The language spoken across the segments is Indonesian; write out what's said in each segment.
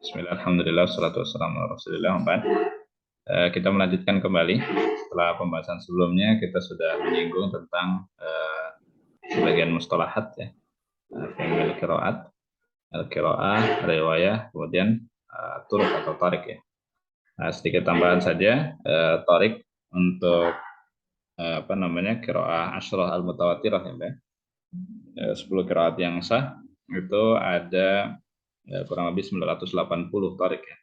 Bismillah, alhamdulillah, wassalatu wassalamu ala rasulillah. Kita melanjutkan kembali. Setelah pembahasan sebelumnya, kita sudah menyinggung tentang sebagian mustalahat ya, fi'il qiraat, al-qiraah, riwayah, kemudian turuk atau tarik ya. Nah, sedikit tambahan saja, tarik untuk qiraah asyrah al-mutawatirah ya, Mbak. 10 qiraat yang sah itu ada kurang lebih 980 tarik ya.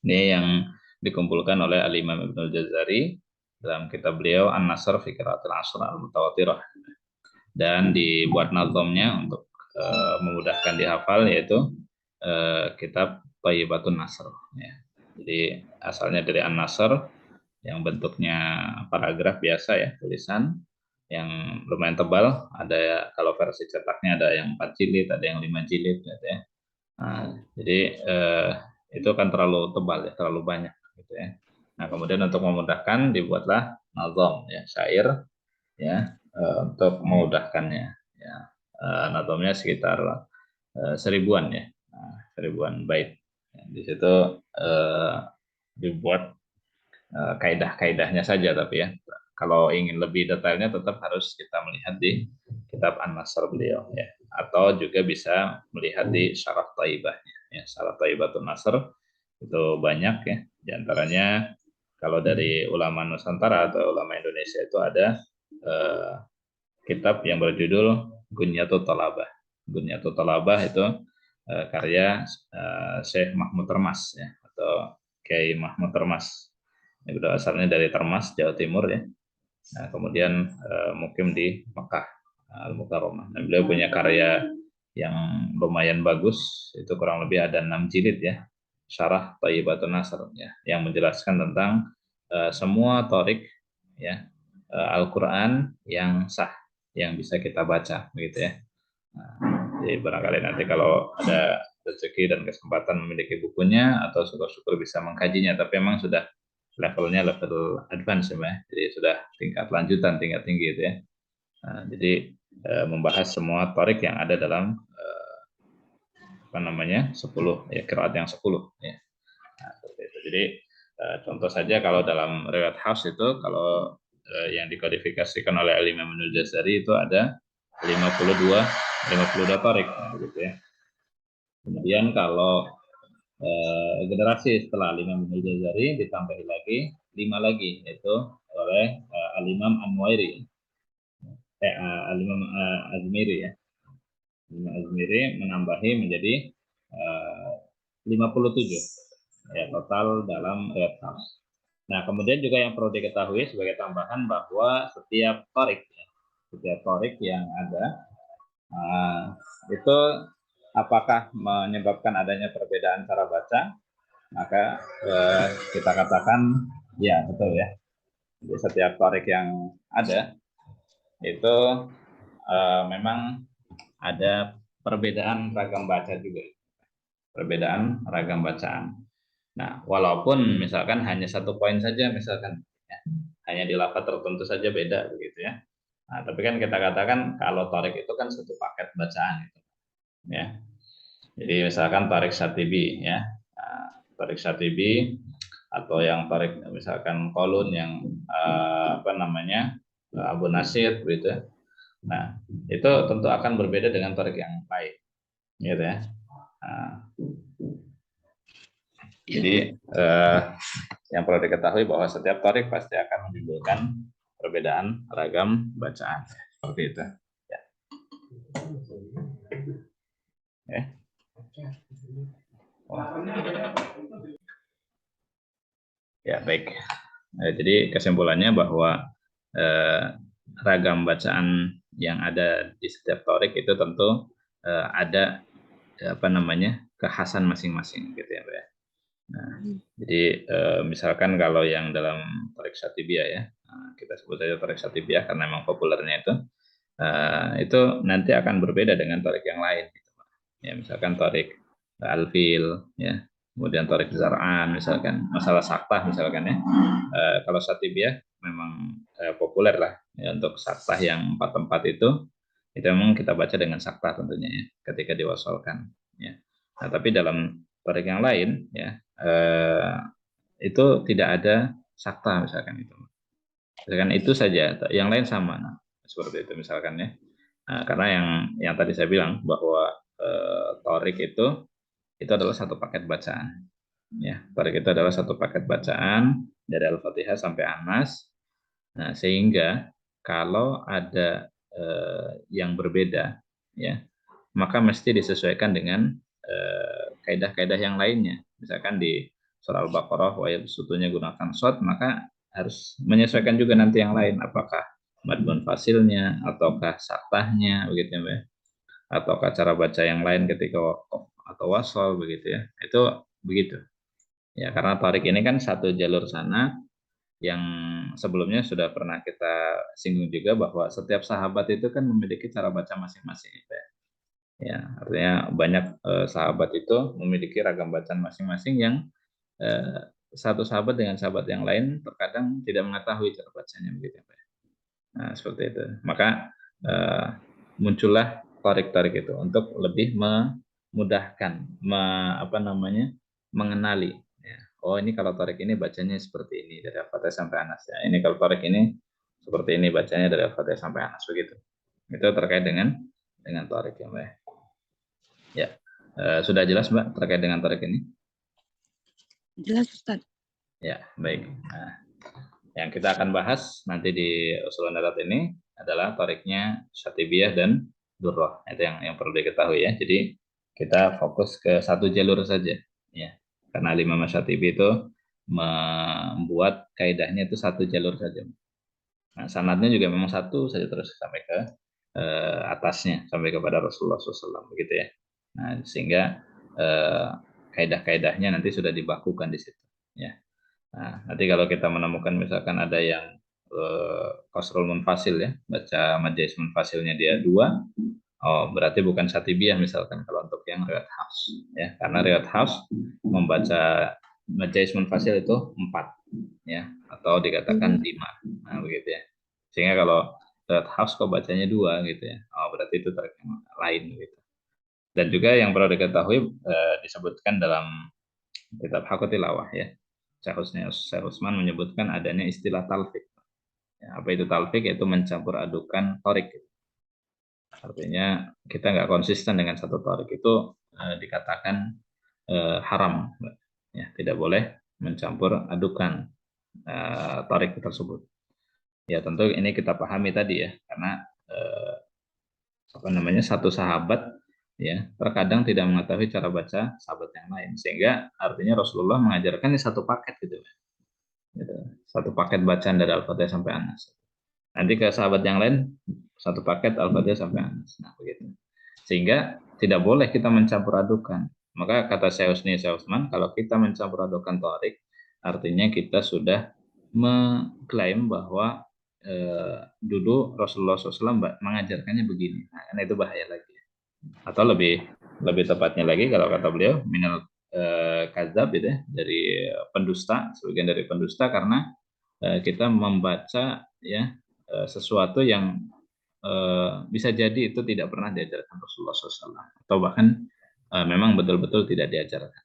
Ini yang dikumpulkan oleh Al-Imam Ibnul Jazari dalam kitab beliau An-Nasr fi Qiraatil Ashr Al-Mutawatirah, dan dibuat nazamnya untuk memudahkan dihafal, yaitu kitab Thayyibatun Nasr ya. Jadi asalnya dari An-Nasr yang bentuknya paragraf biasa ya, tulisan yang lumayan tebal, ada kalau versi cetaknya ada yang 4 jilid, ada yang 5 jilid gitu ya. Nah, jadi itu kan terlalu tebal ya, terlalu banyak gitu ya. Nah, kemudian untuk memudahkan dibuatlah nazam ya, syair ya, untuk memudahkannya ya. Nazamnya sekitar seribuan ya. Nah, seribuan bait. Ya, di situ dibuat kaidah-kaidahnya saja, tapi ya kalau ingin lebih detailnya tetap harus kita melihat di kitab An-Nasr beliau ya, atau juga bisa melihat di Syarah Thaibahnya ya. Syarah Thaibatun Nasr itu banyak ya, diantaranya kalau dari ulama Nusantara atau ulama Indonesia itu ada eh, kitab yang berjudul Gunyatul Talabah. Gunyatul Talabah itu karya Syekh Mahmud Termas ya, atau Kiai Mahmud Termas. Itu asalnya dari Termas, Jawa Timur ya. Nah, kemudian mukim di Mekah Al-Mukarramah. Dan beliau punya karya yang lumayan bagus, itu kurang lebih ada 6 jilid ya. Syarah Thayyibatun Nasr ya, yang menjelaskan tentang semua torik ya, Al-Qur'an yang sah yang bisa kita baca begitu ya. Nah, jadi barangkali nanti kalau ada rezeki dan kesempatan memiliki bukunya, atau syukur-syukur bisa mengkajinya, tapi memang sudah levelnya level advance ya, jadi sudah tingkat lanjutan, tingkat tinggi itu ya. Nah, jadi membahas semua tarik yang ada dalam 10 ya, qiraat yang 10 ya. Nah, seperti itu. Jadi contoh saja kalau dalam riwayat Hafs itu, kalau yang dikodifikasikan oleh Imam Ibnu Jazari itu ada 52 tarik begitu ya. Kemudian kalau generasi setelah Imam Ibnu Jazari ditambahi lagi 5 lagi, yaitu oleh Al-Imam An-Nuwairi, Al-Imam Azmiri ya. Imam Azmiri menambahi menjadi 57 ya total dalam riwayat Hafs. Nah, kemudian juga yang perlu diketahui sebagai tambahan bahwa setiap torik yang ada itu apakah menyebabkan adanya perbedaan cara baca, maka kita katakan ya betul ya. Jadi setiap torik yang ada itu memang ada perbedaan ragam baca juga, perbedaan ragam bacaan. Nah, walaupun misalkan hanya satu poin saja, misalkan ya, hanya di lafaz tertentu saja beda begitu ya. Nah, tapi kan kita katakan kalau tarik itu kan satu paket bacaan itu ya. Jadi misalkan tarik Syatibi ya, nah, tarik Syatibi atau yang tarik misalkan Kolun yang Abu Nasir gitu ya. Nah, itu tentu akan berbeda dengan tarik yang lain gitu ya. Nah, jadi yang perlu diketahui bahwa setiap tarik pasti akan menimbulkan perbedaan ragam bacaan seperti itu ya. Ya. Ya, baik. Jadi kesimpulannya bahwa ragam bacaan yang ada di setiap torik itu tentu ada kekhasan masing-masing gitu ya, Mbak ya. Nah, jadi misalkan kalau yang dalam torik Syatibiyah ya, kita sebut saja torik Syatibiyah karena memang populernya itu nanti akan berbeda dengan torik yang lain gitu, Pak. Ya, misalkan torik Alfil ya, kemudian tarik zar'an misalkan, masalah saktah misalkan ya. Kalau Satibiyah memang populer lah ya, untuk saktah yang 4 tempat itu memang kita baca dengan saktah tentunya ya, ketika diwasolkan ya. Nah, tapi dalam tarik yang lain ya itu tidak ada sakta misalkan itu. Misalkan itu saja, yang lain sama. Nah, seperti itu misalkan ya. Nah, karena yang tadi saya bilang bahwa torik itu adalah satu paket bacaan. Ya, torik itu adalah satu paket bacaan dari Al-Fatihah sampai An-Nas. Nah, sehingga kalau ada yang berbeda, ya, maka mesti disesuaikan dengan kaidah-kaidah yang lainnya. Misalkan di surah Al-Baqarah, wa sutunya gunakan shot, maka harus menyesuaikan juga nanti yang lain. Apakah madmun fasilnya, ataukah saktahnya, begitu ya, ataukah cara baca yang lain ketika wakof atau wasol, begitu ya. Itu begitu. Ya, karena tarik ini kan satu jalur sana yang sebelumnya sudah pernah kita singgung juga bahwa setiap sahabat itu kan memiliki cara baca masing-masing. Ya, artinya banyak sahabat itu memiliki ragam bacaan masing-masing yang satu sahabat dengan sahabat yang lain terkadang tidak mengetahui cara bacanya begitu Pak. Nah, seperti itu. Maka muncullah tarik-tarik itu untuk lebih memudahkan apa namanya? Mengenali ya. Oh, ini kalau tarik ini bacanya seperti ini dari Al-Fatihah sampai Anas ya. Ini kalau tarik ini seperti ini bacanya dari Al-Fatihah sampai Anas begitu. Itu terkait dengan tarik ya, Mbak. Ya, sudah jelas Mbak terkait dengan tarik ini? Jelas Ustaz. Ya, baik. Nah, yang kita akan bahas nanti di usulan darat ini adalah tariknya Syatibiyah dan Durrah. Itu yang perlu diketahui ya. Jadi kita fokus ke satu jalur saja ya. Karena Imam Syatibi itu membuat kaidahnya itu satu jalur saja. Nah, sanadnya juga memang satu saja terus sampai ke atasnya sampai kepada Rasulullah SAW begitu ya. Nah, sehingga kaidah-kaidahnya nanti sudah dibakukan di situ ya. Nah, nanti kalau kita menemukan misalkan ada yang qasrul munfasil ya, baca majais munfasilnya dia 2, oh berarti bukan Syatibiyah misalkan kalau untuk yang riwayat Hafs ya, karena riwayat Hafs membaca majais munfasil itu 4 ya, atau dikatakan 5. Nah, begitu ya. Sehingga kalau riwayat Hafs kok bacanya 2 gitu ya. Oh, berarti itu tarik yang lain gitu. Dan juga yang perlu diketahui disebutkan dalam kitab Hakut Tilawah ya. Syekh Utsman menyebutkan adanya istilah talfik. Ya, apa itu talfik? Yaitu mencampur adukan torik. Artinya kita nggak konsisten dengan satu torik itu dikatakan haram. Ya, tidak boleh mencampur adukan torik tersebut. Ya tentu ini kita pahami tadi ya, karena apa namanya satu sahabat ya terkadang tidak mengetahui cara baca sahabat yang lain, sehingga artinya Rasulullah mengajarkan ini satu paket gitu. Satu paket bacaan dari Al-Fatihah sampai Anas. Nanti ke sahabat yang lain satu paket Al-Fatihah sampai Anas. Nah, begitu. Sehingga tidak boleh kita mencampur adukan. Maka kata Syekh Utsman, kalau kita mencampur adukan tarik, artinya kita sudah mengklaim bahwa dulu Rasulullah SAW mengajarkannya begini. Nah, karena itu bahaya lagi. Atau lebih tepatnya lagi kalau kata beliau minal kadzab gitu ya, dari pendusta, sebagian dari pendusta karena kita membaca ya sesuatu yang bisa jadi itu tidak pernah diajarkan Rasulullah SAW atau bahkan memang betul-betul tidak diajarkan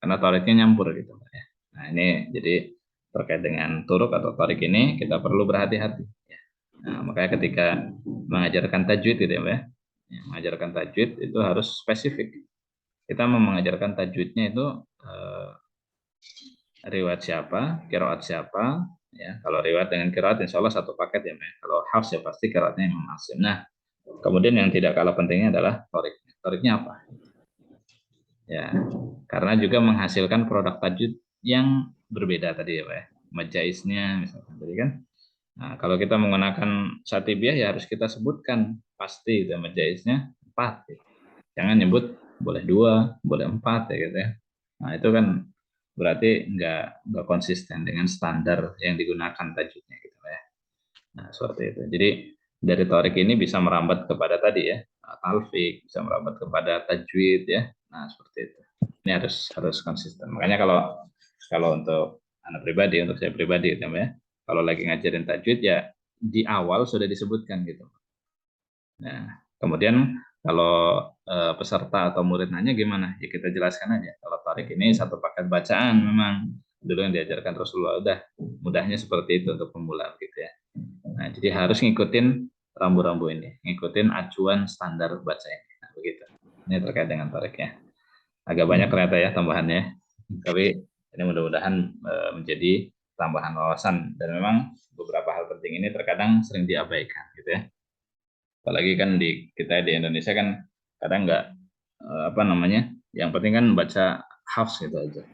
karena tariknya nyampur gitu ya. Nah ini jadi terkait dengan turuk atau tarik ini kita perlu berhati-hati ya. Nah, makanya ketika mengajarkan tajwid gitu ya, mengajarkan tajwid itu harus spesifik. Kita mau mengajarkan tajwidnya itu riwayat siapa, kiraat siapa, ya. Kalau riwayat dengan kiraat insya Allah satu paket ya, Mbak. Kalau hafs ya pasti kiraatnya Imam Asim. Nah, kemudian yang tidak kalah pentingnya adalah torik. Toriknya apa? Ya, karena juga menghasilkan produk tajwid yang berbeda tadi ya, Pak. Majaisnya misalkan tadi kan. Nah, kalau kita menggunakan Syatibiyah ya harus kita sebutkan pasti itu majaisnya 4. Gitu. Jangan nyebut boleh 2, boleh 4 ya gitu ya. Nah, itu kan berarti nggak konsisten dengan standar yang digunakan tajwidnya gitu ya. Nah, seperti itu. Jadi dari torik ini bisa merambat kepada tadi ya, talfik, bisa merambat kepada tajwid ya. Nah, seperti itu. Ini harus konsisten. Makanya kalau untuk anak pribadi, untuk saya pribadi ya, kalau lagi ngajarin tajwid ya di awal sudah disebutkan gitu. Nah, kemudian kalau peserta atau murid nanya gimana? Ya kita jelaskan aja. Kalau tarik ini satu paket bacaan memang dulu yang diajarkan Rasulullah, udah mudahnya seperti itu untuk pemula gitu ya. Nah, jadi harus ngikutin rambu-rambu ini, ngikutin acuan standar baca ini. Nah, begitu. Ini terkait dengan tarik ya. Agak banyak ternyata ya tambahannya, tapi ini mudah-mudahan menjadi tambahan wawasan, dan memang beberapa hal penting ini terkadang sering diabaikan gitu ya. Apalagi kan di kita di Indonesia kan kadang nggak apa namanya, yang penting kan baca hafs gitu aja.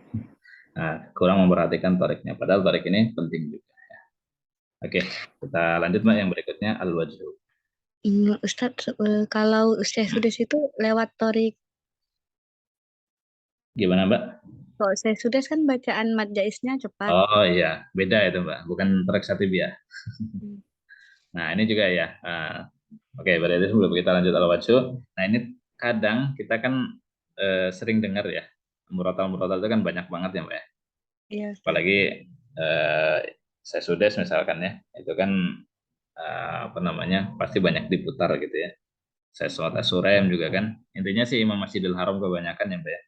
Nah, kurang memperhatikan tariknya, padahal tarik ini penting juga ya. Oke, kita lanjut Mbak yang berikutnya al-wajhu. Ustadz, kalau Ustadz Sudes itu lewat torik. Gimana Mbak? Kalau Ustadz Sudes kan bacaan mad jaisnya cepat. Oh iya, beda itu Mbak, bukan tarik satibiyah. Nah, ini juga ya. Oke, berarti sebelum kita lanjut al-wajhu, nah ini kadang kita kan sering dengar ya, murotal-murotal itu kan banyak banget ya Mbak ya. Iya, Ustadz. Apalagi saya sudah misalkan ya, itu kan apa namanya, pasti banyak diputar gitu ya. Saya sholat asurem juga kan, intinya sih Imam Masjidil Haram kebanyakan ya Mbak ya,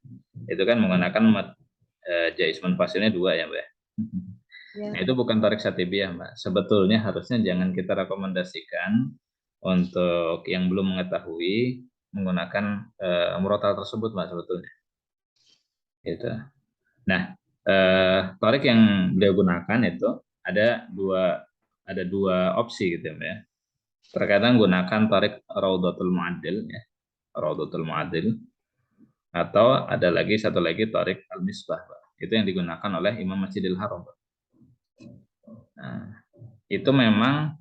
itu kan menggunakan jais munfasilnya dua ya Mbak ya. Ya. Nah, itu bukan tarik satibiyah Mbak, sebetulnya harusnya jangan kita rekomendasikan untuk yang belum mengetahui menggunakan murotal tersebut Mbak sebetulnya gitu. Nah, tarik yang beliau gunakan itu ada dua opsi gitu ya. Terkadang gunakan tarik Raudatul Mu'addil ya, Raudatul Mu'addil, atau ada lagi satu lagi tarik Al-Misbah, Pak. Itu yang digunakan oleh Imam Masjidil Haram, Pak. Nah, itu memang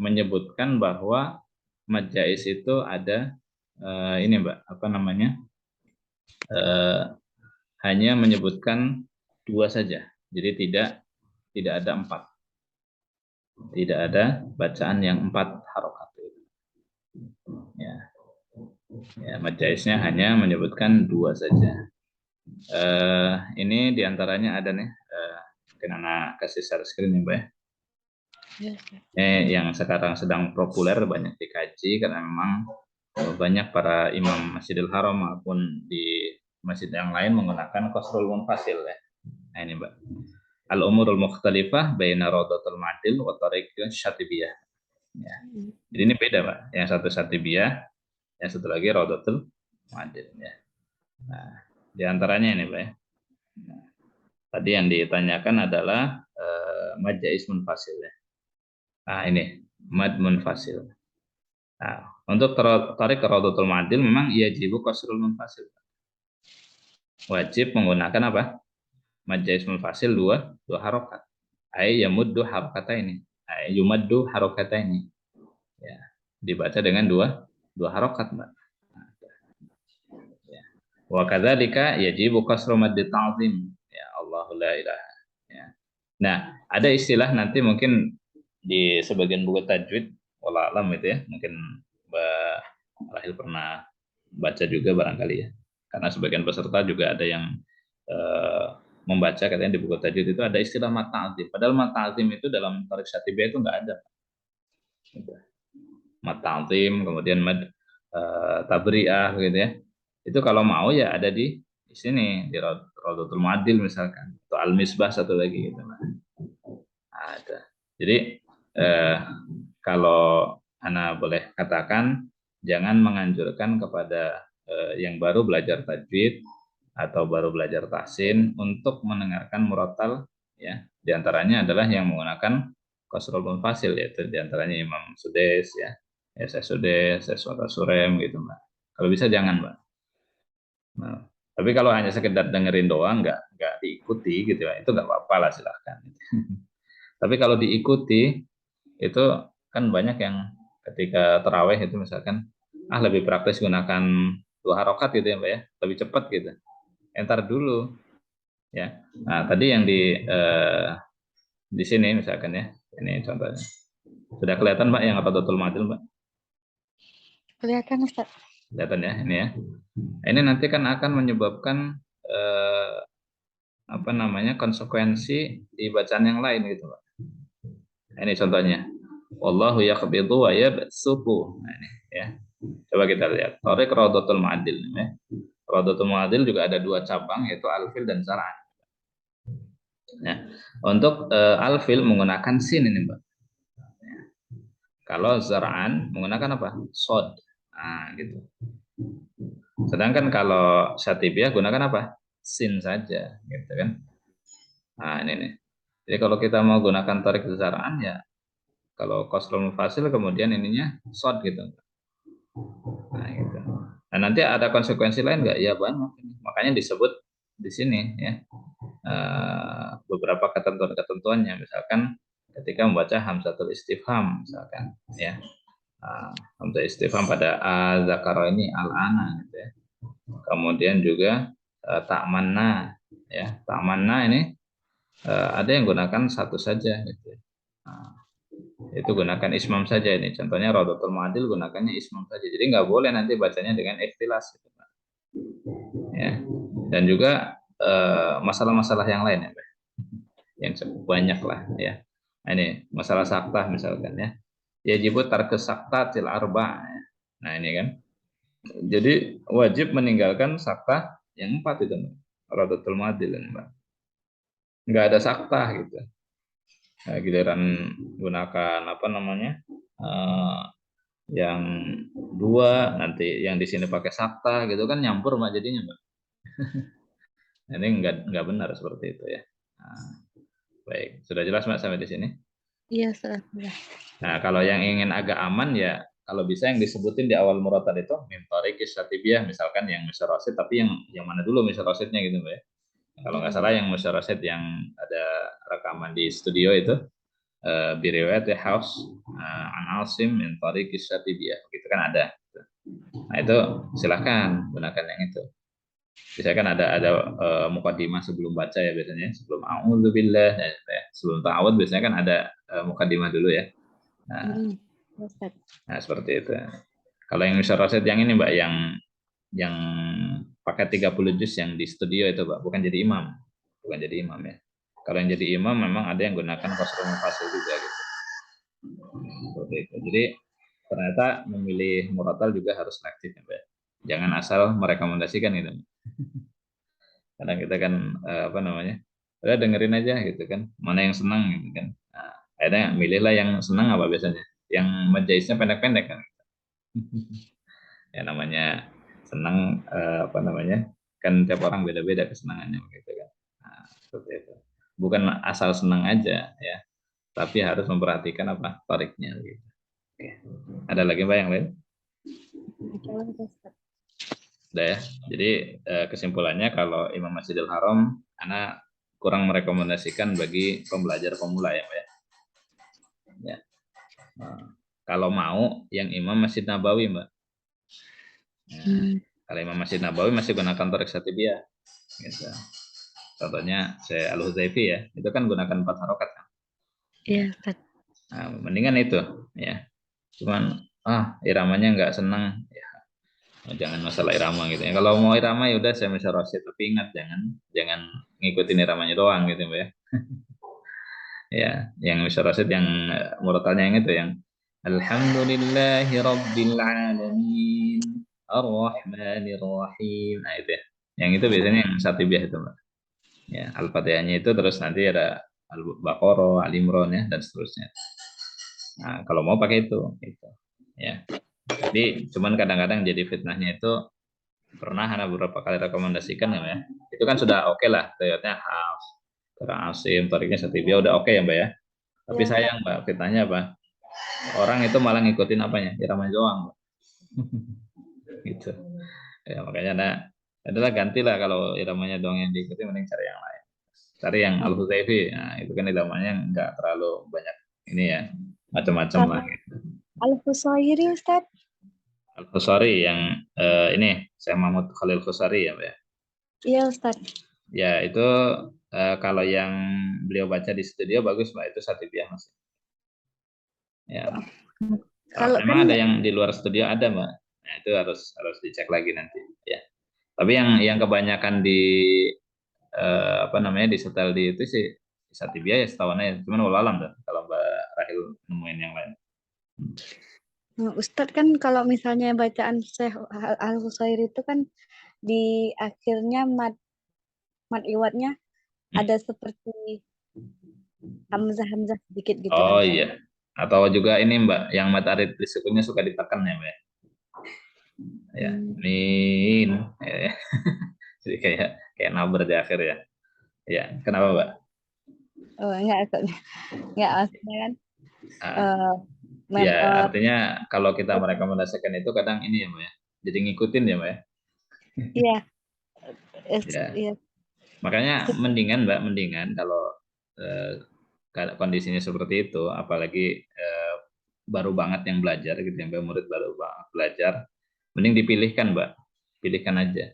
menyebutkan bahwa majais itu ada ini Mbak, apa namanya? Hanya menyebutkan dua saja. Jadi tidak ada empat. Tidak ada bacaan yang empat harokat. Ya, ya majaisnya hanya menyebutkan dua saja. Ini diantaranya ada nih, mungkin anak kasih share screen ya, Mbak. Ya. Yang sekarang sedang populer banyak dikaji karena memang banyak para imam Masjidil Haram maupun di masjid yang lain menggunakan qasrul munfasil ya. Nah ini Mbak. Al-umurul mukhtalifah baina Raudatul Ma'dil wa Tariq Syatibiyah. Ya. Jadi ini beda Pak. Yang satu Syatibiyah, yang satu lagi Raudatul Ma'dil ya. Nah, di antaranya ini Pak ya. Nah, tadi yang ditanyakan adalah mad jaiz munfasil ya. Nah, ini mad munfasil. Nah, untuk tarik Raudatul Ma'dil memang yajibu qasrul munfasil. Wajib menggunakan apa? Mad jaiz munfasil dua harokat. Ay yamuddu harokataini. Ay yumaddu harokataini. Ya, dibaca dengan dua harokat, Mbak. Ya. Wa kadzalika yajibu qasru maddi ta'zim. Ya Allahu la ilaha. Ya. Nah, ada istilah nanti mungkin di sebagian buku tajwid wala alam itu ya, mungkin Mbak Rahil pernah baca juga barangkali ya. Karena sebagian peserta juga ada yang membaca katanya di buku tajwid itu ada istilah mat ta'zim. Padahal mat ta'zim itu dalam tarik syatibiyah itu enggak ada. Mat ta'zim, kemudian mad tabri'ah gitu ya. Itu kalau mau ya ada di sini di Raudatul Mu'addil misalkan, atau Al-Misbah satu lagi gitu. Ada. Jadi kalau Ana boleh katakan, jangan menganjurkan kepada yang baru belajar tajwid atau baru belajar tahsin untuk mendengarkan murotal ya. Di antaranya adalah yang menggunakan qasrul munfasil, yaitu di antaranya Imam Sudes ya. Ya saya Sudes, saya Suara Surem gitu Mbak. Kalau bisa jangan Mbak. Nah, tapi kalau hanya sekedar dengerin doang, nggak diikuti gitu ya, itu nggak apa-apa lah silahkan. Tapi kalau diikuti itu kan banyak yang ketika terawih itu misalkan lebih praktis gunakan dua harokat gitu ya Mbak ya, lebih cepat gitu. Entar dulu ya. Nah tadi yang di sini misalkan ya, ini contohnya. Sudah kelihatan Mbak yang Raudatul Ma'dil Mbak? Kelihatan Ustaz. Kelihatan ya ini ya. Ini nanti kan akan menyebabkan apa namanya, konsekuensi di bacaan yang lain gitu Pak. Ini contohnya. Wallahu yaqbidu wa yabsutu. Nah, ini ya. Coba kita lihat. Tarik Raudatul Ma'dil ya. Rodotul Muadil juga ada 2 cabang, yaitu alfil dan zar'an. Ya. Untuk alfil menggunakan sin ini, Mbak. Kalau zar'an menggunakan apa? Sod. Nah, gitu. Sedangkan kalau syatibiyah gunakan apa? Sin saja, gitu kan. Nah, ini nih. Jadi kalau kita mau gunakan tarik zar'an ya, kalau qasrul mufasil kemudian ininya sod gitu. Nah, gitu. Nah, nanti ada konsekuensi lain nggak? Ya banyak. Makanya disebut di sini ya beberapa ketentuan-ketentuannya. Misalkan ketika membaca hamzatul istifham, misalkan ya hamzah istifham pada zakaro ini al-ana gitu ya. Kemudian juga tak manna ya, tak manna ini ada yang gunakan satu saja gitu ya. Nah, itu gunakan ismam saja ini. Contohnya Raudatul Ma'adil gunakannya ismam saja. Jadi nggak boleh nanti bacanya dengan ikhtilas gitu, Pak. Ya. Dan juga masalah-masalah yang lain ya, Pak. Yang cukup banyak lah ya. Nah, ini masalah saktah misalkan ya. Yajibu tarkus saktatil arba. Nah, ini kan. Jadi wajib meninggalkan saktah yang 4 itu, Pak. Raudatul Ma'adil ini, Pak. Nggak ada saktah gitu. Nah, giliran gunakan apa namanya? Yang 2 nanti yang di sini pakai sakta gitu kan nyampur Mbak jadinya Mbak. Ini enggak benar seperti itu ya. Nah, baik, sudah jelas Mbak sampai di sini? Iya, Ustaz. Nah, kalau yang ingin agak aman ya kalau bisa yang disebutin di awal muratal itu min tariqis syatibiyah misalkan yang musyarasid tapi yang mana dulu musyarasidnya gitu Mbak ya. Kalau nggak salah yang musyarasid yang ada rekaman di studio itu biriwayat house an Asim min tariqis syatibiyah gitu kan ada. Nah, itu silahkan gunakan yang itu. Biasanya kan ada mukadimah sebelum baca ya biasanya, sebelum a'udzubillah ya, sebelum ta'awud biasanya kan ada mukadimah dulu ya. Nah, nah seperti itu. Kalau yang musyarakat yang ini Mbak yang pakai 30 juz yang di studio itu Mbak, bukan jadi imam. Bukan jadi imam ya. Kalau yang jadi imam memang ada yang gunakan qasrul mufasil juga gitu. Seperti itu. Jadi ternyata memilih muratal juga harus selektif ya Mbak. Jangan asal merekomendasikan gitu. Karena kita kan apa namanya, udah dengerin aja gitu kan, mana yang senang gitu kan. Nah, akhirnya milihlah yang senang apa biasanya, yang majaisnya pendek-pendek kan. Ya namanya senang apa namanya, kan tiap orang beda-beda kesenangannya gitu kan. Nah, seperti itu. Bukan asal senang aja ya, tapi harus memperhatikan apa tariknya gitu. Oke. Ada lagi Mbak yang lain? Udah ya. Jadi kesimpulannya kalau Imam Masjidil Haram anak kurang merekomendasikan bagi pembelajar pemula ya, Pak ya. Ya. Nah, kalau mau yang Imam Masjid Nabawi, Mbak. Nah, kalau Imam Masjid Nabawi masih gunakan tarik satibiyah. Gitu. Contohnya saya Al-Huzaifi ya, itu kan gunakan 4 harokat kan. Iya, Ustaz. Nah, mendingan itu ya. Cuman iramanya nggak senang ya, jangan masalah irama gitu ya. Kalau mau irama ya udah saya bisa rosit, tapi ingat jangan ngikutin iramanya doang gitu Mbak ya. Ya, yang bisa rosit yang murotalnya yang itu yang Alhamdulillahi Rabbil Alamin Ar-Rahmanir Rahim. Nah itu ya. Yang itu biasanya yang Satibiyah itu Mbak. Ya, Al-Fatihahnya itu terus nanti ada Al-Baqarah, Al-Imran ya dan seterusnya. Nah, kalau mau pakai itu gitu. Ya. Jadi cuman kadang-kadang jadi fitnahnya itu pernah ada beberapa kali rekomendasikan ya, itu kan sudah oke lah, ternyata Hafs, Asim, tariknya Satibia udah oke ya Mbak ya. Tapi sayang Mbak, fitnahnya apa? Orang itu malah ngikutin apanya, irama doang Mbak. Gitu. Ya makanya adalah gantilah kalau iramanya doang yang diikuti, mending cari yang lain. Cari yang Al Huzaifi, nah itu kan iramanya nggak terlalu banyak ini ya, macam-macam lah. Gitu. Al Husairi Ustaz. Al Khusari yang ini saya Mahmud Khalil Khusari ya Mbak ya. Iya Ustaz. Ya itu kalau yang beliau baca di studio bagus Mbak, itu Satibiyah masih. Ya. Kalau Memang kan ada yang di luar studio ada Mbak. Nah, itu harus dicek lagi nanti ya. Tapi yang kebanyakan di apa namanya di setel di itu sih Satibiyah ya setahuannya. Cuman walalam dah kalau Mbak Rahil nemuin yang lain. Ustadz kan kalau misalnya bacaan Syekh Al Husairi itu kan di akhirnya mat iwatnya ada seperti hamzah sedikit gitu Oh Ustaz. iya. Atau juga ini Mbak, yang mata arit di sukunya suka ditekan ya Mbak. Ya, Hmm. min. Ya. Jadi kayak kayak naber di akhir ya. Ya, kenapa Mbak? Oh, enggak Ustaz. Enggak maksudnya kan Ah, eh ya, mem- eh, artinya kalau kita merekomendasikan itu kadang ini ya Mbak ya. Jadi ngikutin ya Mbak ya. iya, Ya, iya. makanya mendingan Mbak, mendingan kalau eh, kondisinya seperti itu, apalagi baru banget yang belajar gitu ya, Mbak, murid baru banget belajar, mending dipilihkan Mbak, pilihkan aja.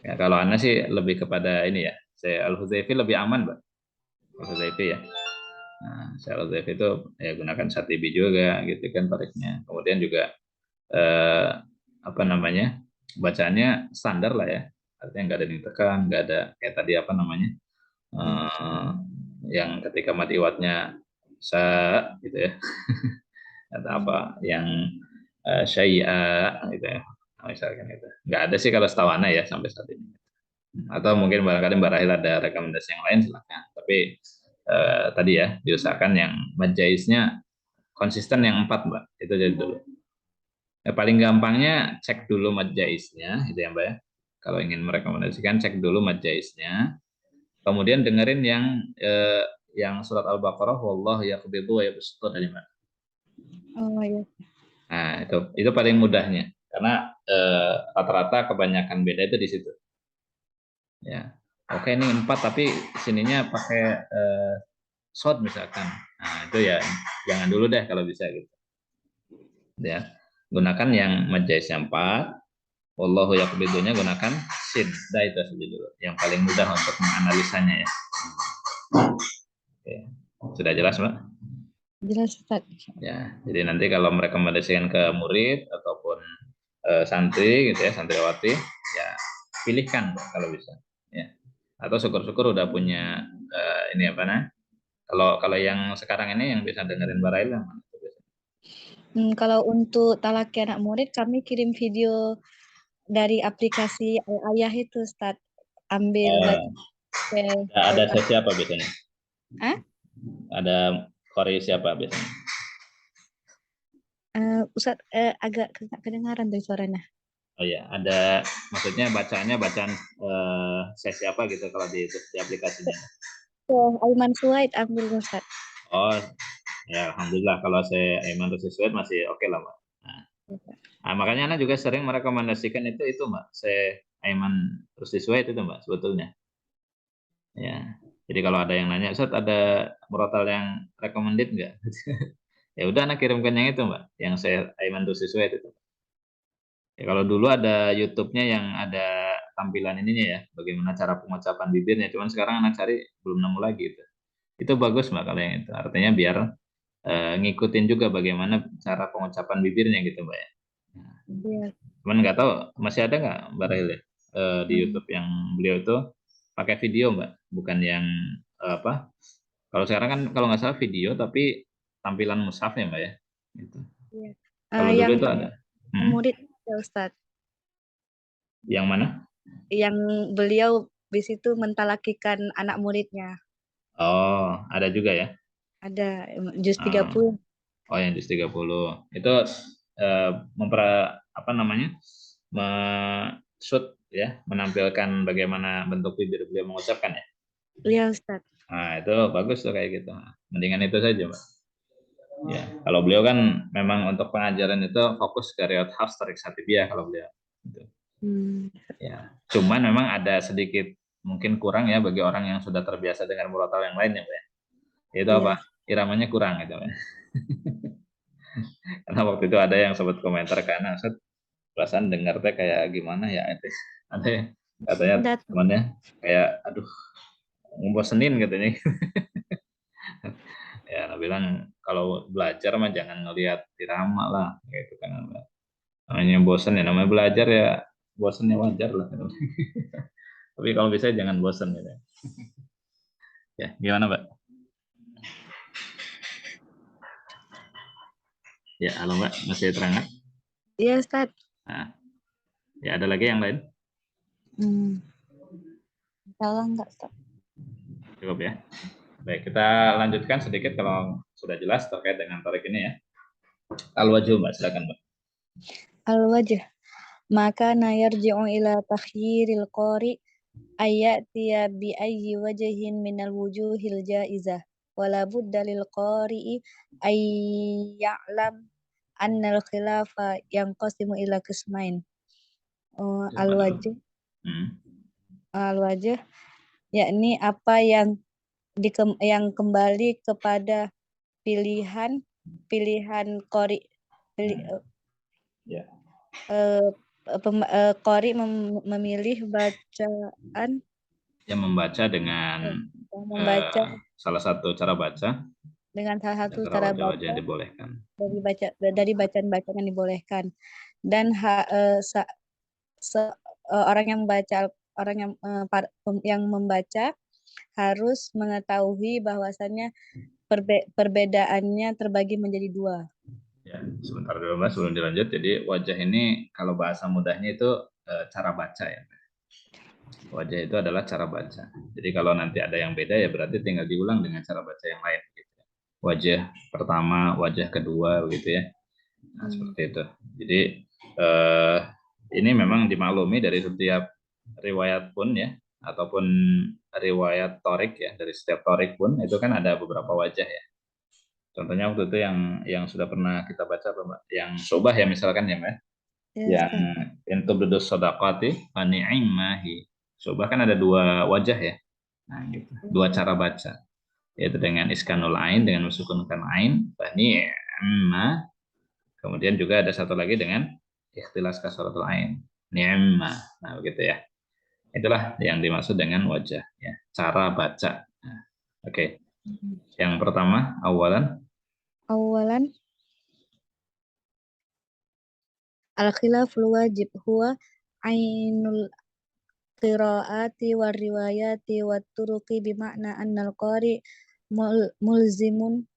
Ya, kalau Ana sih lebih kepada ini ya, saya Al-Huzaifi lebih aman Mbak, Al-Huzaifi ya. Nah, saya Al-Huzaifi itu ya gunakan Satibi juga gitu kan tariknya. Kemudian juga eh, apa namanya, bacaannya standar lah ya, artinya nggak ada yang ditekan, nggak ada kayak tadi apa namanya, eh, yang ketika mati iwatnya sa gitu ya, atau apa yang syai'a gitu ya. Nah, misalkan itu nggak ada sih kalau setahu Ana ya sampai saat ini, atau mungkin barangkali Mbak Rahil ada rekomendasi yang lain silakan, tapi tadi ya diusahakan yang majaisnya konsisten yang 4 Mbak, itu jadi dulu. Paling gampangnya cek dulu majaisnya itu ya Mbak ya, kalau ingin merekomendasikan cek dulu majaisnya, kemudian dengerin yang surat Al-Baqarah wallahu yaqbidu wa yabsutu dari mana. Oh iya. Nah, itu paling mudahnya. Karena rata-rata kebanyakan beda itu di situ. Ya. Oke, ini 4 tapi sininya pakai short misalkan. Nah, itu ya jangan dulu deh kalau bisa gitu. Ya. Gunakan yang majaisnya 4, wallahu yaqbidunya gunakan sin. Dah itu saja dulu. Yang paling mudah untuk menganalisanya ya. Oke. Sudah jelas, Mbak? Jelas Ustaz. Ya, jadi nanti kalau merekomendasikan ke murid ataupun santri gitu ya, santriwati, ya pilihkan kalau bisa. Ya. Atau syukur-syukur udah punya ini apa nah? Kalau kalau yang sekarang ini yang bisa dengerin Barail yang mana tuh biasanya? Kalau untuk talaki anak murid, kami kirim video dari aplikasi Ayah itu, Ustaz. Ambil baca Oh, ada sesi apa biasanya? Hah? Ada kori siapa biasanya? Ustaz, agak kedengaran dari suaranya. Oh ya, ada maksudnya bacaannya bacaan sesi apa gitu kalau di aplikasinya. Oh, Aiman Suwaid ambil Ustaz. Oh, ya alhamdulillah kalau saya Aiman Rusi masih oke lah, Mbak. Nah, makanya Ana juga sering merekomendasikan itu Mbak. Saya Aiman Rusi itu Mbak sebetulnya. Ya. Jadi kalau ada yang nanya, Ustaz ada murotal yang recommended nggak? Ya udah anak kirimkan yang itu Mbak, yang saya Aiman Rusi itu. Ya, kalau dulu ada YouTube-nya yang ada tampilan ininya ya, bagaimana cara pengucapan bibirnya. Cuman sekarang anak cari belum nemu lagi itu. Itu bagus Mbak kalau yang itu. Artinya biar ngikutin juga bagaimana cara pengucapan bibirnya gitu Mbak ya. Nah, Iya. cuman nggak tahu masih ada nggak Mbak Rahel ya, di Hmm, YouTube yang beliau itu pakai video Mbak, bukan yang apa? Kalau sekarang kan kalau nggak salah video tapi tampilan mushaf ya Mbak ya. Gitu. iya. Kalau dulu Yang itu ada. murid ya Ustaz, Yang mana? yang beliau di situ mentalakikan anak muridnya. Oh, ada juga ya. Ada juz Ah, 30. oh, yang juz 30. Itu eh, apa namanya? Shoot ya, menampilkan bagaimana bentuk bibir beliau mengucapkan ya. Iya Ustaz. Nah, itu bagus tuh kayak gitu. Mendingan itu saja, Mbak. Ya, kalau beliau kan memang untuk pengajaran itu fokus ke Riyadh Hafs Tarik Satibiyah kalau beliau. Gitu. Hmm, Ya, cuman memang ada sedikit mungkin kurang ya bagi orang yang sudah terbiasa dengan murotal yang lain ya, Mbak. Itu apa? iya. Iramanya kurang gitu, Mbak. Karena waktu itu ada yang sempat komentar karena set perasaan dengar teh kayak gimana ya itu. Ada yang katanya Ada temannya kayak aduh ngebosenin katanya. Ya, aku bilang kalau belajar mah jangan ngelihat irama lah gitu kan. Namanya bosan ya, namanya belajar ya bosan ya wajar lah. Tapi kalau bisa jangan bosan gitu. Ya, gimana, Mbak? Ya, halo Mbak, masih terangkat? Iya Ustaz. Nah, ya ada lagi yang lain? Salah enggak, Ustaz? Cukup ya. Baik, kita lanjutkan sedikit kalau sudah jelas terkait dengan tarik ini ya. Al-wajhu, Mbak, silakan, Mbak. Al-wajh. Maka yarji'u ila takhyiril qari ayatiya bi ayyi wajhin minal wujuhil jaizah. Wala budda lil qari'i ay ya'lam annal khilafa yanqasimu ila qismain. Al-wajh. Al-wajh yakni apa yang kembali kepada pilihan qari qari memilih bacaan yang membaca dengan membaca salah satu cara baca dengan salah satu cara cara wajah baca yang dibolehkan dari bacaan-bacaan yang dibolehkan, dan orang yang membaca harus mengetahui bahwasannya perbedaannya terbagi menjadi dua. Ya, sebentar dulu Mas sebelum dilanjut. Jadi wajah ini kalau bahasa mudahnya itu cara baca ya. Wajah itu adalah cara baca. Jadi kalau nanti ada yang beda ya berarti tinggal diulang dengan cara baca yang lain. Gitu. Wajah pertama, wajah kedua, gitu ya. Nah seperti itu. Jadi ini memang dimaklumi dari setiap riwayat pun ya, ataupun riwayat torik ya, dari setiap torik pun itu kan ada beberapa wajah ya. Contohnya waktu itu yang sudah pernah kita baca apa Mbak? Yang sobah ya misalkan ya Mbak. Yang intubdus sodaqati fani'immahi. Sobah kan ada dua wajah ya. Nah gitu. Dua cara baca. Yaitu dengan iskanul ain, dengan mensukunkan ain, fani'imma. Kemudian juga ada satu lagi dengan ikhtilas kasratul ain. Ni'imma. Nah begitu ya. Itulah yang dimaksud dengan wajah ya. Cara baca. Nah, oke. Yang pertama awalan al-khilaful wajib huwa ainul qiraati wa riwayati wa turuqi bima'na annal qari mulzimun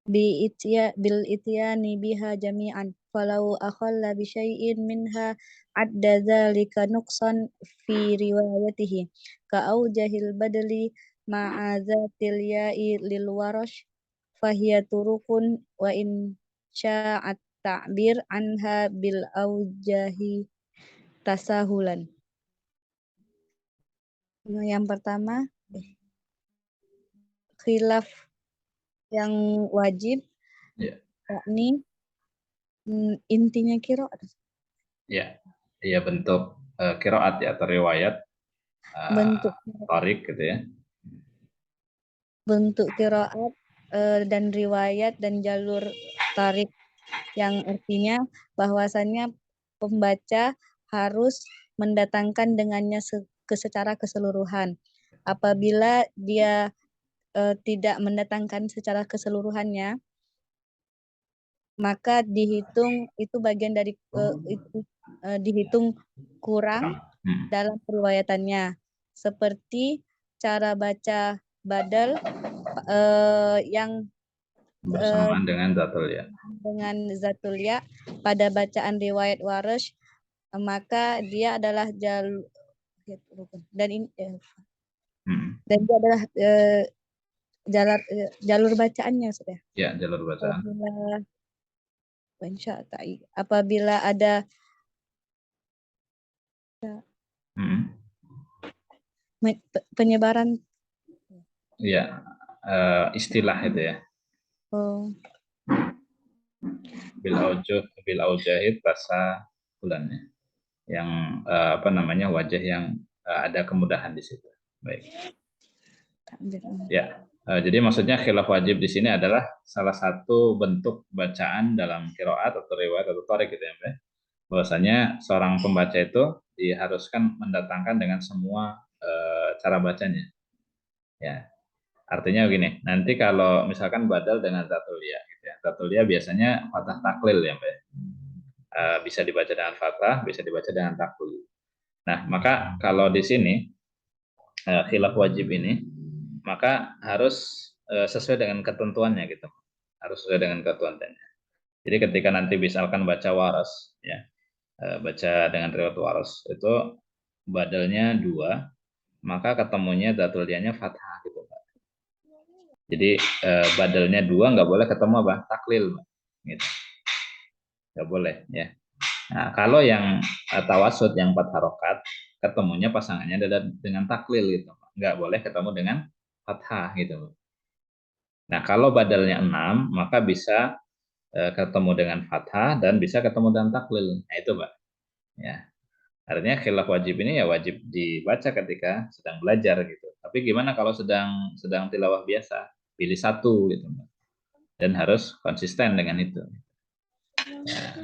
bil ityani biha jami'an falau akhalla bi syai'in minha adda dzalika nuqsan fi riwayatihi ka aujahil badli ma'azatil ya'i lil warash fahiya turukun wa in sya'at ta'bir anha bil aujahi tasahulan. Yang pertama khilaf yang wajib yakni intinya qiraat. Ya, iya bentuk qiraat ya atau riwayat bentuk tarik gitu ya. Bentuk qiraat dan riwayat dan jalur tarik yang artinya bahwasannya pembaca harus mendatangkan dengannya secara keseluruhan. Apabila dia tidak mendatangkan secara keseluruhannya, maka dihitung itu bagian dari dihitung kurang dalam periwayatannya, seperti cara baca badal yang bersamaan dengan zatul ya. Dengan zatul ya pada bacaan riwayat Warash, maka dia adalah jalur dan ini dan dia adalah jalur bacaannya sudah. Ya, jalur bacaan. Apabila ada penyebaran ya istilah itu ya. Bil aujahid rasa bulannya yang apa namanya wajah yang ada kemudahan di situ. Baik. Ya, jadi maksudnya khilaf wajib di sini adalah salah satu bentuk bacaan dalam qiraat atau riwayat atau tarik gitu ya, Mbak. Bahwasanya seorang pembaca itu diharuskan mendatangkan dengan semua cara bacanya. Ya. Artinya begini, nanti kalau misalkan badal dengan zatul ya gitu ya. Zatul ya biasanya fathah taklil ya, Mbak. Bisa dibaca dengan fathah, bisa dibaca dengan taklil. Nah, maka kalau di sini khilaf wajib ini maka harus sesuai dengan ketentuannya gitu, harus sesuai dengan ketentuannya. Jadi ketika nanti misalkan baca waras ya, baca dengan riwayat waras itu badalnya 2, maka ketemunya datul dianya fathah gitu, Pak. Jadi badalnya 2 nggak boleh ketemu apa? Taklil, Pak. Gitu. Nggak boleh ya. Nah, kalau yang tawasud yang 4 harokat, ketemunya pasangannya dengan taklil gitu, Pak. Nggak boleh ketemu dengan fathah gitu, Pak. Nah, kalau badalnya 6, maka bisa ketemu dengan fathah dan bisa ketemu dengan taklil. Nah, itu, Pak. Ya. Artinya khilaf wajib ini ya wajib dibaca ketika sedang belajar gitu. Tapi gimana kalau sedang tilawah biasa? Pilih satu gitu, Mbak. Dan harus konsisten dengan itu. Ya.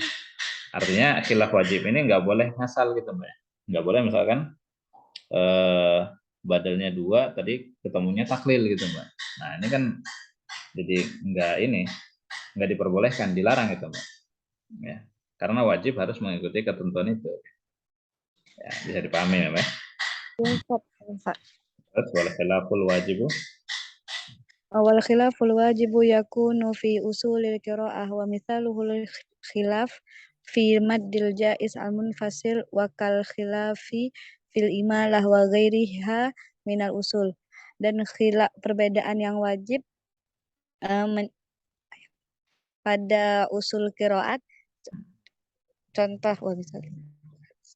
Artinya khilaf wajib ini nggak boleh ngasal gitu, Mbak. Nggak boleh misalkan badalnya 2 tadi ketemunya taklil gitu, Mbak. Nah, ini kan jadi nggak diperbolehkan, dilarang gitu, Mbak. Ya. Karena wajib harus mengikuti ketentuan itu. Ya, bisa dipahami ya, Mbak. Terus boleh khilaful wajibu. Awal khilaful wajibu yakunu fi usulil qiraah wa mithaluhul khilaf fi maddil jaiz al munfasil wa kal khilafi fil imalah wa ghairiha minal usul. Dan perbedaan yang wajib pada usul qiraat,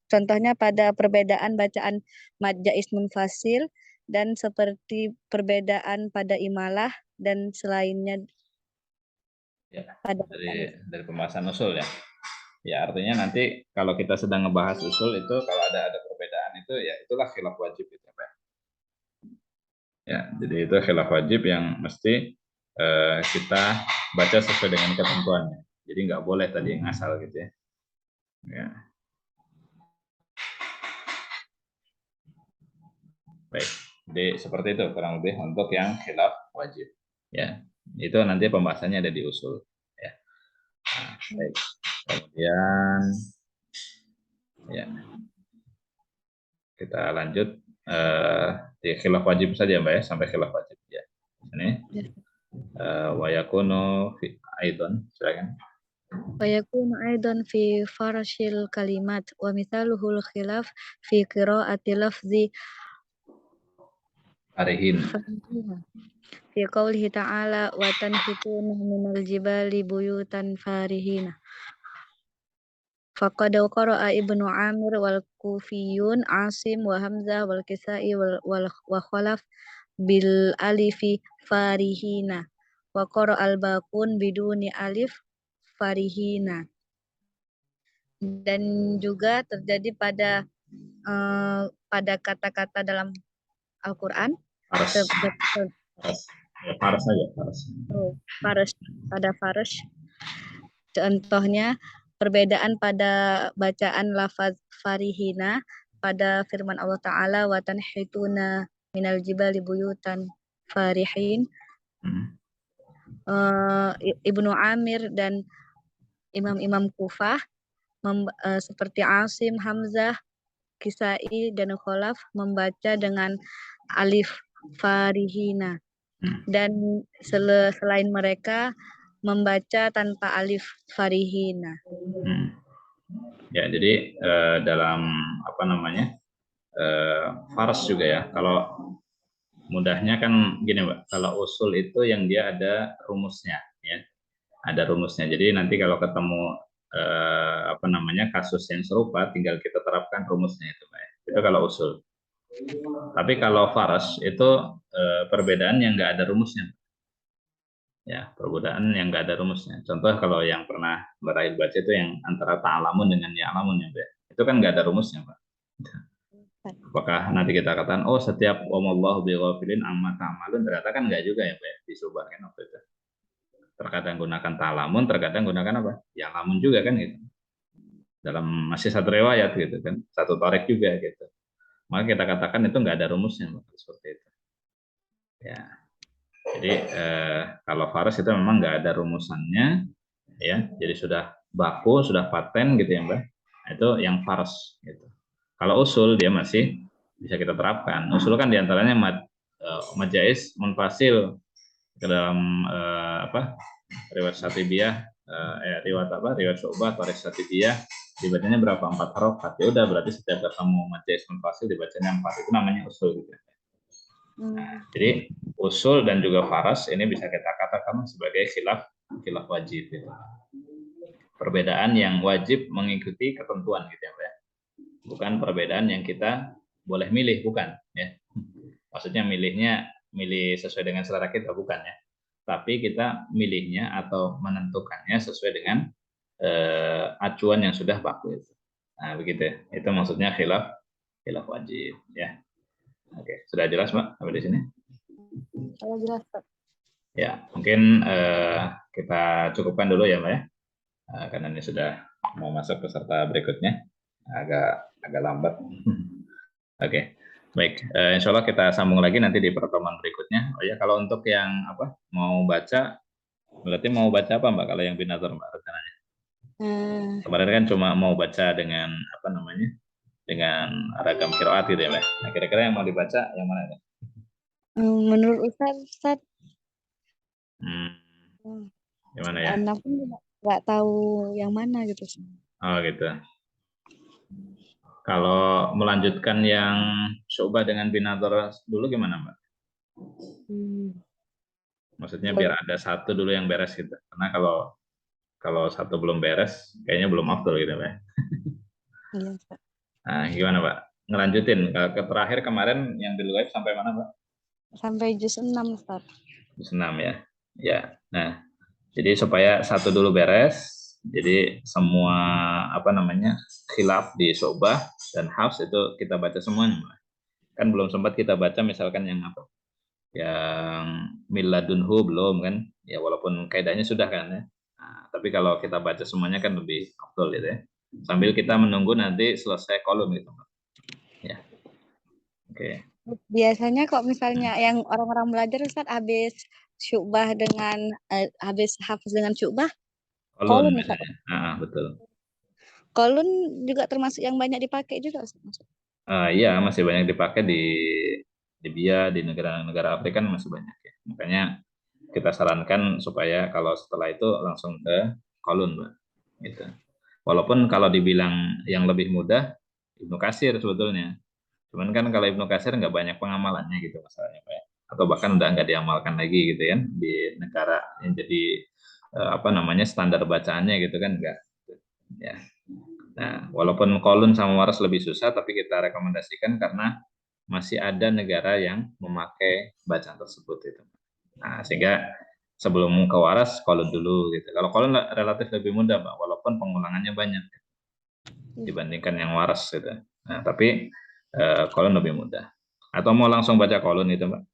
contohnya pada perbedaan bacaan mad jaiz munfasil, dan seperti perbedaan pada imalah dan selainnya Ya, pada dari pembahasan usul ya. Ya, artinya nanti kalau kita sedang ngebahas usul itu kalau ada perbedaan itu ya itulah khilaf wajib itu, Pak. Ya, jadi itu khilaf wajib yang mesti kita baca sesuai dengan ketentuannya. Jadi nggak boleh tadi ngasal gitu ya. Ya. Baik. Jadi seperti itu kurang lebih untuk yang khilaf wajib. Ya, itu nanti pembahasannya ada di usul. Ya. Nah, baik. Kemudian ya kita lanjut di khilaf wajib saja, Mbak ya, sampai khilaf wajib ya. Ini wa yakunu fi aidon, silakan. ويكون أيضا في فرش الكلمات ومثاله الخلاف في قراءة لفظ Arihin. في قوله تعالى وتنحتون من الجبال بيوتا فارهين فقد قرأ ابن عامر والكوفيون عاصم وهمزة والكسائي وخلف بالألف فارهين وقرأ الباقون بدون ألف farihina. Dan juga terjadi pada kata-kata dalam Al-Quran pada faras. Contohnya perbedaan pada bacaan lafaz farihina pada firman Allah Ta'ala wa tanhituna minal jibali buyutan farihin. Ibnu Amir dan imam-imam Kufah seperti Asim, Hamzah, Kisai, dan Kholaf membaca dengan alif farihina. Dan selain mereka membaca tanpa alif farihina. Ya, jadi dalam fars juga ya. Kalau mudahnya kan gini, Mbak. Kalau usul itu yang dia ada rumusnya, ya. Ada rumusnya. Jadi nanti kalau ketemu kasus yang serupa, tinggal kita terapkan rumusnya itu, Mbak. Itu kalau usul. Tapi kalau faras itu perbedaan yang nggak ada rumusnya. Ya, perbedaan yang nggak ada rumusnya. Contoh kalau yang pernah Mbak baca itu yang antara ta'lamun dengan ya'lamun ya, Mbak. Itu kan nggak ada rumusnya, Pak. Apakah nanti kita katakan, oh setiap wamallahu bighafilin amma ta'malun, ternyata kan nggak juga ya, Pak. Disubarkan waktu itu. Terkadang gunakan ta'lamun, terkadang gunakan apa? Ya'lamun juga kan gitu. Dalam masih satu riwayat gitu kan, satu torek juga gitu. Maka kita katakan itu nggak ada rumusnya, Pak. Seperti itu. Ya. Jadi kalau faras itu memang nggak ada rumusannya, ya. Jadi sudah baku, sudah paten gitu ya, Mbak. Itu yang faras gitu. Kalau usul dia masih bisa kita terapkan. Usul kan diantaranya mad jaiz munfasil ke dalam riwayat Syatibiyah, riwayat Syu'bah, Tarik Syatibiyah dibacanya berapa? 4 harokat. Ya udah berarti setiap ketemu mad ismul fasil dibacanya 4. Itu namanya usul gitu. Nah, jadi usul dan juga faras ini bisa kita katakan sebagai khilaf wajib gitu. Perbedaan yang wajib mengikuti ketentuan gitu ya, Pak. Bukan perbedaan yang kita boleh milih, bukan ya. Maksudnya milih sesuai dengan selera kita, bukan ya. Tapi kita milihnya atau menentukannya sesuai dengan acuan yang sudah baku itu. Nah, begitu ya. Itu maksudnya khilaf wajib ya. Oke, sudah jelas, Mbak, sampai di sini? Kalau jelas, Pak. Ya, mungkin kita cukupkan dulu ya, Mbak ya. Karena ini sudah mau masuk peserta berikutnya. Agak lambat. Oke, baik. Insya Allah kita sambung lagi nanti di pertemuan berikutnya. Oh ya, kalau untuk yang mau baca, berarti mau baca apa, Mbak? Kalau yang binatur, Mbak, rencananya? Kemarin kan cuma mau baca dengan dengan ragam qiraat gitu ya, Mbak. Nah, kira-kira yang mau dibaca yang mana ya? Menurut Ustaz, gimana ya? Anak pun nggak tahu yang mana gitu. Oh gitu. Kalau melanjutkan yang Syu'bah dengan binatur dulu gimana, Mbak? Maksudnya biar ada satu dulu yang beres gitu. Karena kalau satu belum beres, kayaknya belum afdol gitu, Mbak. Iya, Pak. Nah, gimana, Pak? Ngelanjutin ke terakhir kemarin yang di live sampai mana, Pak? Sampai juz 6, Ustaz. Juz 6 ya. Ya. Nah, jadi supaya satu dulu beres, jadi semua khilaf di Syu'bah dan Hafs itu kita baca semuanya. Kan belum sempat kita baca misalkan yang yang miladunhu belum kan, ya walaupun kaidahnya sudah kan ya. Nah, tapi kalau kita baca semuanya kan lebih afdol gitu ya. Sambil kita menunggu nanti selesai kolom gitu. Ya. Oke. Biasanya kok misalnya yang orang-orang belajar Ustaz habis Syu'bah dengan habis Hafs dengan Syu'bah, Kolon Ustaz. betul. Kolon juga termasuk yang banyak dipakai juga Ustaz. Iya, masih banyak dipakai di Libya, di negara-negara Afrika masih banyak ya. Makanya kita sarankan supaya kalau setelah itu langsung ke kolon, Mbak. Gitu. Walaupun kalau dibilang yang lebih mudah Ibnu Katsir sebetulnya. Cuman kan kalau Ibnu Katsir nggak banyak pengamalannya gitu masalahnya, Pak. Atau bahkan udah nggak diamalkan lagi gitu kan di negara yang jadi standar bacaannya gitu kan enggak. Ya. Nah, walaupun kolun sama waras lebih susah, tapi kita rekomendasikan karena masih ada negara yang memakai bacaan tersebut itu. Nah, sehingga sebelum ke waras kolun dulu gitu. Kalau kolun relatif lebih mudah, Pak, walaupun pengulangannya banyak dibandingkan yang waras gitu. Nah, tapi kolun lebih mudah. Atau mau langsung baca kolun itu, Mbak?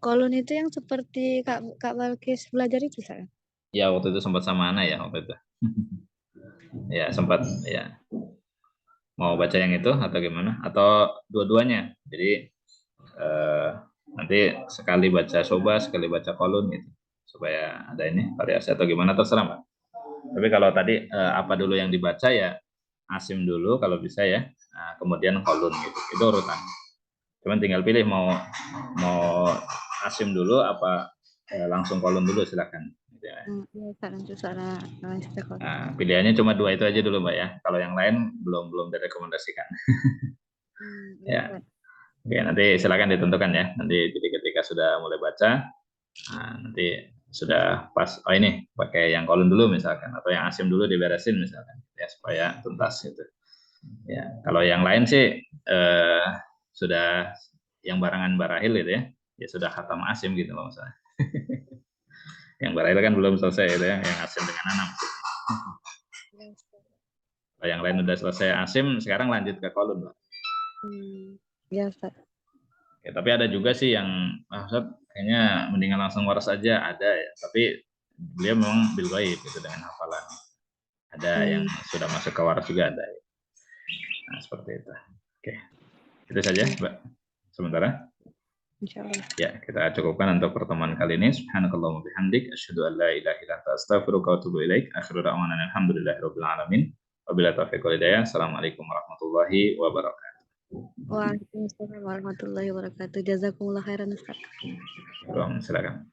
Kolun itu yang seperti Kak Balkis belajar itu, saya. Ya, waktu itu sempat sama Ana ya waktu itu. Ya, sempat ya. Mau baca yang itu atau gimana? Atau dua-duanya? Jadi nanti sekali baca soba, sekali baca kolun gitu. Supaya ada ini variasi atau gimana terserah, Mbak. Tapi kalau tadi apa dulu yang dibaca ya asim dulu kalau bisa ya. Nah, kemudian kolun gitu. Itu urutan. Cuman tinggal pilih mau asim dulu apa langsung kolun dulu silakan. Nah, pilihannya cuma dua itu aja dulu, Mbak ya. Kalau yang lain belum direkomendasikan. Ya. Oke, nanti silakan ditentukan ya. Nanti jadi ketika sudah mulai baca, nanti sudah pas. Oh ini pakai yang kolon dulu misalkan, atau yang asim dulu diberesin misalkan, ya supaya tuntas gitu. Ya, kalau yang lain sih sudah yang barangan barahil gitu ya, ya sudah khatam asim gitu loh misalnya. Yang barahil kan belum selesai gitu ya, yang asim dengan anam. Kalau yang lain udah selesai asim, sekarang lanjut ke kolon, Pak. Ya, Pak. Ya, tapi ada juga sih yang kayaknya mendingan langsung waras aja, ada ya. Tapi beliau memang bil ghaib gitu dengan hafalan. Ada yang sudah masuk ke waras juga ada. Nah, seperti itu. Oke. Itu saja, Mbak. Sementara. Insyaallah. Ya, kita cukupkan untuk pertemuan kali ini. Subhanakallahumma bihamdik asyhadu an la ilaha illa anta astaghfiruka wa atubu ilaik. Akhiru da'wana alhamdulillahirabbil alamin. Wabillahi taufiq wal hidayah. Assalamualaikum warahmatullahi wabarakatuh. Waalaikumsalam warahmatullahi wabarakatuh. Jazakumullah khairan Ustaz. Silakan.